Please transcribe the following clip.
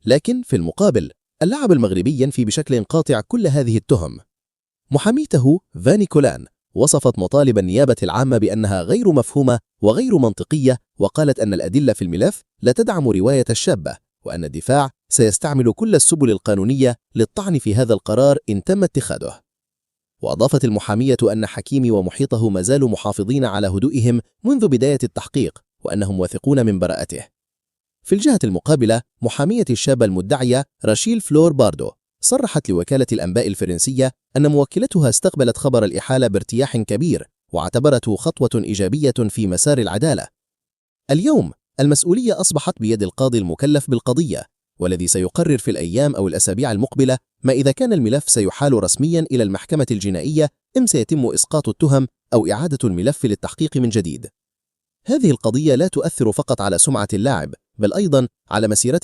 لكن في المقابل اللاعب المغربي ينفي بشكل قاطع كل هذه التهم. محاميته فاني كولان وصفت مطالب النيابة العامة بأنها غير مفهومة وغير منطقية، وقالت أن الأدلة في الملف لا تدعم رواية الشابة، وأن الدفاع سيستعمل كل السبل القانونية للطعن في هذا القرار إن تم اتخاذه. وأضافت المحامية أن حكيمي ومحيطه ما زالوا محافظين على هدوئهم منذ بداية التحقيق، وأنهم واثقون من براءته. في الجهة المقابلة، محامية الشابة المدعية راشيل فلور باردو صرحت لوكالة الأنباء الفرنسية أن موكلتها استقبلت خبر الإحالة بارتياح كبير، واعتبرته خطوة إيجابية في مسار العدالة. اليوم المسؤولية أصبحت بيد القاضي المكلف بالقضية، والذي سيقرر في الأيام أو الأسابيع المقبلة ما إذا كان الملف سيحال رسميا إلى المحكمة الجنائية أم سيتم إسقاط التهم أو إعادة الملف للتحقيق من جديد. هذه القضية لا تؤثر فقط على سمعة اللاعب، بل أيضا على مسيرته